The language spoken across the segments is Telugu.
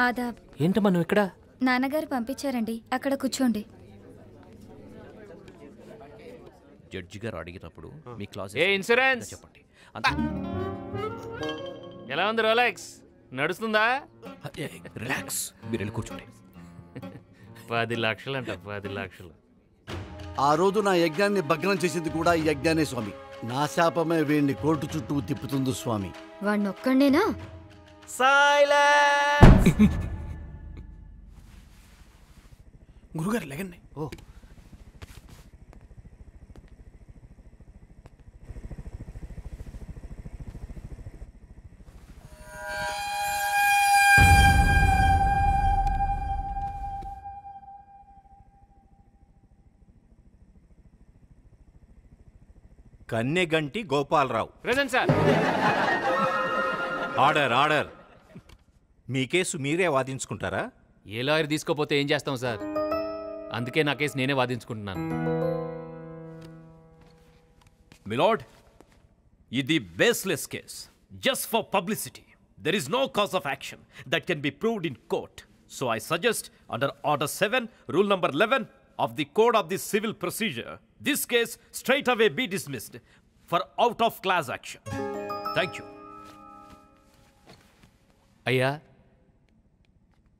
ఆదాబ్. ఏంటమ్మా నువ్వు ఇక్కడ? నాన్నగారు పంపించారండి, అక్కడ కూర్చోండి. జడ్జి గారు అడిగినప్పుడు మీ క్లాస్ ఇన్సూరెన్స్ చెప్పండి. ఎలా ఉంది రోలెక్స్? నడుస్తుందా? రిలాక్స్, మీరు వెళ్ళి కూర్చోండి. 10 లక్షలు అంట, 10 లక్షలు. ఆ రోజు నా యజ్ఞాన్ని భగ్నం చేసింది కూడా ఈ యజ్ఞానే స్వామి. నా శాపమే వీడిని కోర్టు చుట్టూ తిప్పుతుంది స్వామి. వాడిని ఒక్కడేనా? గురుగారు లేకండి. ఓ Kanneganti Gopalarao. Present sir. Order order. మీ కేసు మీరే వాదించుకుంటారా? ఏ లాయర్ తీసుకోపోతే ఏం చేస్తాం సార్? అందుకే నా కేసు నేనే వాదించుకుంటున్నాను. మిలార్డ్, ఇది baseless case. Just for publicity. There is no cause of action that can be proved in court. So I suggest under Order 7, Rule number 11 of the Code of the Civil Procedure, this case straight away be dismissed for out of class action. Thank you. అయ్యా,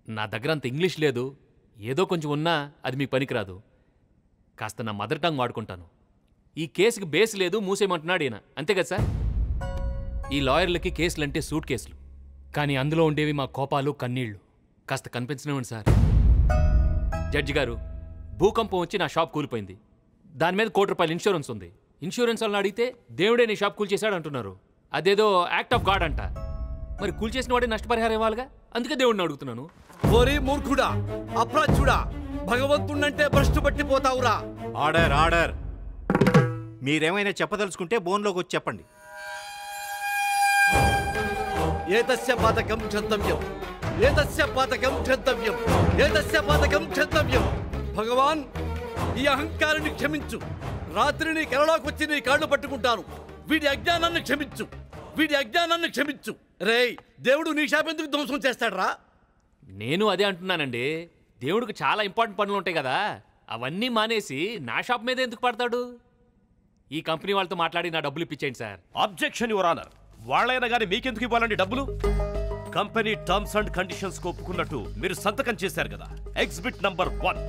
నా దగ్గర అంత ఇంగ్లీష్ లేదు. ఏదో కొంచెం ఉన్నా అది మీకు పనికిరాదు. కాస్త నా మదర్ టంగ్ వాడుకుంటాను. ఈ కేసుకి బేస్ లేదు, మూసేయమంటున్నాడు ఈయన. అంతే కదా సార్? ఈ లాయర్లకి కేసులు అంటే సూట్ కేసులు, కానీ అందులో ఉండేవి మా కోపాలు, కన్నీళ్లు. కాస్త కనిపించనివ్వండి సార్. జడ్జి గారు, భూకంపం వచ్చి నా షాప్ కూలిపోయింది. దాని మీద ₹1,00,000 ఇన్సూరెన్స్ ఉంది. ఇన్సూరెన్స్ వాళ్ళని అడిగితే దేవుడే నీ షాప్ కూల్చేశాడు అంటున్నారు. అదేదో యాక్ట్ ఆఫ్ గాడ్ అంట. మరి కూల్చేసిన వాడే నష్టపరిహారం ఇవ్వాలిగా, అందుకే దేవుడిని అడుగుతున్నాను. ఓరి మూర్ఖుడా, అప్రాచ్యుడా, భగవంతుడంటే భ్రష్టు పట్టిపోతావురా. Order order. మీరేమైనా చెప్పదలుచుకుంటే బోన్లోకి వచ్చి చెప్పండి. ఏతస్య పాతకం క్షంతవ్యం, ఏతస్య పాతకం క్షంతవ్యం, ఏతస్య పాతకం క్షంతవ్యం. భగవాన్, ఈ అహంకారాన్ని క్షమించు. రాత్రి నీ కలలోకి వచ్చి నీ కాళ్ళు పట్టుకుంటాను. వీడి అజ్ఞానాన్ని క్షమించు, వీడి అజ్ఞానాన్ని క్షమించు. రేయ్, దేవుడు నీ షాప్ ఎందుకు ధ్వంసం చేస్తాడ్రా? నేను అదే అంటున్నానండి. దేవుడికి చాలా ఇంపార్టెంట్ పనులు ఉంటాయి కదా, అవన్నీ మానేసి నా షాప్ మీద ఎందుకు పడతాడు? ఈ కంపెనీ వాళ్ళతో మాట్లాడి నా డబ్బులు ఇప్పించేయండి సార్. Objection your honour. వాళ్ళైనా కానీ మీకెందుకు ఇవ్వాలండి డబ్బులు? కంపెనీ టర్మ్స్ అండ్ కండిషన్స్ ఒప్పుకున్నట్టు మీరు సంతకం చేశారు కదా. Exhibit number 1.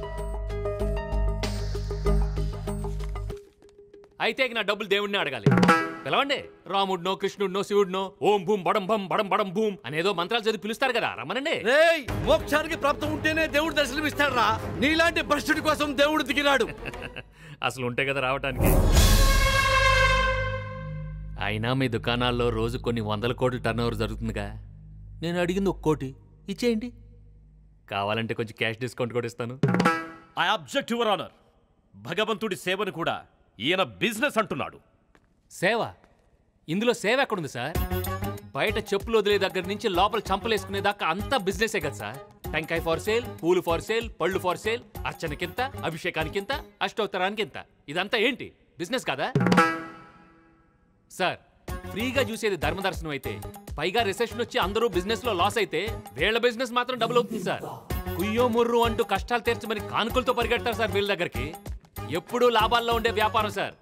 అయితే నా డబ్బులు దేవుడిని అడగాలి. పిలవండి. రాముడినో, కృష్ణుడినో, శివుడినో ఓం భూమ్ బడం భం బడం బడం భూమ్ అనేదో మంత్రాలు చదివి పిలుస్తారు కదా, రమ్మనండి. రేయ్, మోక్షానికి ప్రాప్తం ఉంటేనే దేవుడు దర్శనమిస్తాడ్రా. నీలాంటి భ్రష్టుడి కోసం దేవుడు దిగిరాడు. అసలు ఉంటే కదా రావటానికి. అయినా మీ దుకాణాల్లో రోజు కొన్ని 100 కోట్ల టర్నోవర్ జరుగుతుందిగా. నేను అడిగింది 1 కోటి ఇచ్చేయండి. కావాలంటే కొంచెం క్యాష్ డిస్కౌంట్ కూడా ఇస్తాను. I object your honour. భగవంతుడి సేవను కూడా ఈయన బిజినెస్ అంటున్నాడు. సేవ? ఇందులో సేవ ఎక్కడుంది సార్? బయట చెప్పులు వదిలే దగ్గర నుంచి లోపల చంపలేసుకునే దాకా అంతా బిజినెసే కదా సార్. టెంకాయ ఫార్ సేల్, పూలు ఫార్ సేల్, పళ్ళు ఫార్ సేల్, అర్చనకింత, అభిషేకానికింత, అష్టోత్తరానికింత. ఇదంతా ఏంటి బిజినెస్ కదా సార్? ఫ్రీగా చూసేది ధర్మదర్శనం అయితే, పైగా రిసెషన్ వచ్చి అందరూ బిజినెస్ లో లాస్ అయితే వీళ్ళ బిజినెస్ మాత్రం డబుల్ అవుతుంది సార్. కుయ్యో ముర్రు అంటూ కష్టాలు తీర్చమని కానుకలతో పరిగెడతారు సార్ వీళ్ళ దగ్గరికి. ఎప్పుడూ లాభాల్లో ఉండే వ్యాపారం సార్.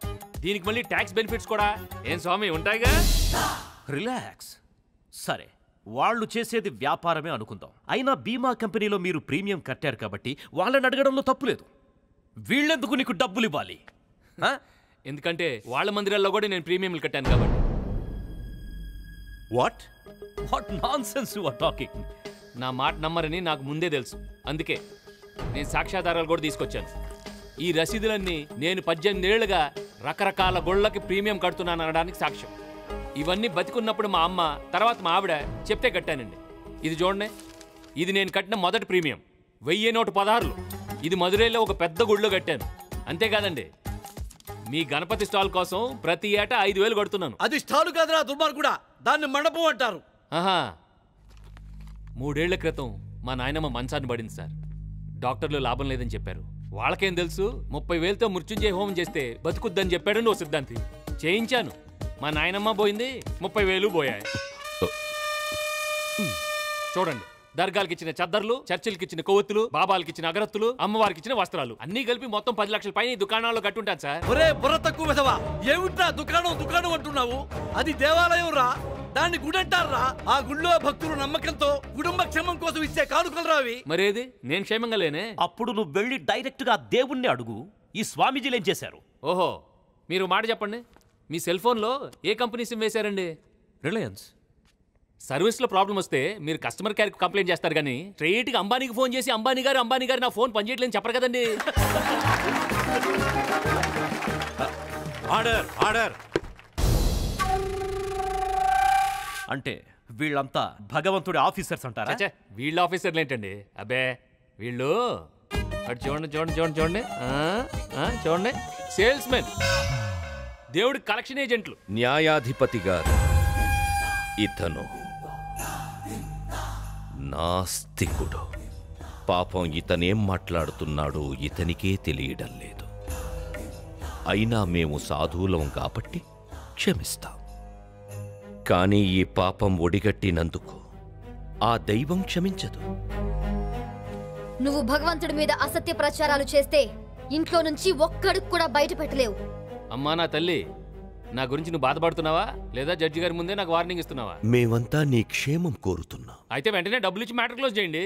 దీనికి మళ్ళీ ట్యాక్స్ బెనిఫిట్స్ కూడా ఏం స్వామి ఉంటాయిగా. రిలాక్స్. సరే, వాళ్ళు చేసేది వ్యాపారమే అనుకుందాం. అయినా బీమా కంపెనీలో మీరు ప్రీమియం కట్టారు కాబట్టి వాళ్ళని అడగడంలో తప్పులేదు. వీళ్ళెందుకు నీకు డబ్బులు ఇవ్వాలి? ఎందుకంటే వాళ్ళ మందిరాల్లో కూడా నేను ప్రీమియంలు కట్టాను కాబట్టి. What what nonsense you are talking? నా మాట నమ్మరని నాకు ముందే తెలుసు. అందుకే నేను సాక్ష్యాధారాలు కూడా తీసుకొచ్చాను. ఈ రసీదులన్నీ నేను 18 ఏళ్లుగా రకరకాల గుళ్ళకి ప్రీమియం కడుతున్నాను అనడానికి సాక్ష్యం. ఇవన్నీ బతికున్నప్పుడు మా అమ్మ, తర్వాత మా ఆవిడ చెప్తే కట్టానండి. ఇది చూడండి, ఇది నేను కట్టిన మొదటి ప్రీమియం. 1016. ఇది మధురైలో ఒక పెద్ద గుడిలో కట్టాను. అంతేకాదండి, మీ గణపతి స్టాల్ కోసం ప్రతి ఏటా 5,000 కడుతున్నాను. అది స్టాలు కాదురా దుర్మార్గుడా, దాన్ని మండపం అంటారు. ఆహా, 3 ఏళ్ల క్రితం మా నాయనమ్మ మంచాన్ని పడింది సార్. డాక్టర్లు లాభం లేదని చెప్పారు. వాళ్ళకేం తెలుసు, 30,000తో మృత్యుంజయ హోమం చేస్తే బతుకుద్దని చెప్పాడండి ఓ సిద్ధాంతి. చేయించాను. మా నాయనమ్మ పోయింది, 30,000 పోయాయి. చూడండి, దర్గాలకు ఇచ్చిన చద్దర్లు, చర్చిలకి ఇచ్చిన కొవ్వొత్తులు, బాబాలకి ఇచ్చిన అగరత్తులు, అమ్మవారికి ఇచ్చిన వస్త్రాలు అన్ని కలిపి మొత్తం 10 లక్షల పైన ఈ దుకాణాల్లో కట్టుంటాను సార్. ఒరే బుర్ర తక్కువ విధవా, ఏమిట్రా దుకాణం దుకాణం అంటున్నావు? అది దేవాలయం రా, దాన్ని గుడి అంటారా? ఆ గుళ్ళో భక్తులు నమ్మకంతో కుటుంబ క్షేమం కోసం ఇచ్చే కానుకలు రావి. మరేది నేను క్షేమంగా లేనే? అప్పుడు నువ్వు వెళ్ళి డైరెక్ట్ గా దేవుణ్ణి అడుగు, ఈ స్వామీజీలు ఏం చేశారు? ఓహో, మీరు మాట చెప్పండి, మీ సెల్ ఫోన్లో ఏ కంపెనీ సిమ్ వేశారండి? రిలయన్స్. సర్వీస్లో ప్రాబ్లం వస్తే మీరు కస్టమర్ కేర్కి కంప్లైంట్ చేస్తారు కానీ స్ట్రైట్గా అంబానీకి ఫోన్ చేసి అంబానీ గారు నా ఫోన్ పనిచేయట్లేదని చెప్పరు కదండి. Order order. అంటే వీళ్ళంతా భగవంతుడి ఆఫీసర్స్ అంటారా? చచ్చా, వీళ్ళ ఆఫీసర్లు ఏంటండి? అబ్బే వీళ్ళు అటు చూడండి చూడండి చూడండి చూడండి చూడండి, సేల్స్ మెన్, దేవుడి కలెక్షన్ ఏజెంట్లు. న్యాయాధిపతి గారు, ఇతను నాస్తికుడు. పాపం ఇతనేం మాట్లాడుతున్నాడో ఇతనికే తెలియడం లేదు. అయినా మేము సాధువులం కాబట్టి క్షమిస్తాం. కానీ ఈ పాపం ఒడిగట్టినందుకు ఆ దైవం క్షమించదు. నువ్వు భగవంతుడి మీద అసత్య ప్రచారాలు చేస్తే ఇంట్లో నుంచి ఒక్కడికి కూడా బయట పెట్టలేవు. అమ్మా నా తల్లి, నా గురించి నువ్వు బాధపడుతున్నావా లేదా జడ్జి గారి ముందే నాకు వార్నింగ్ ఇస్తున్నావా? మేమంతా నీ క్షేమం కోరుతున్నాం. అయితే వెంటనే డబ్బులు ఇచ్చి మ్యాటర్ క్లోజ్ చేయండి.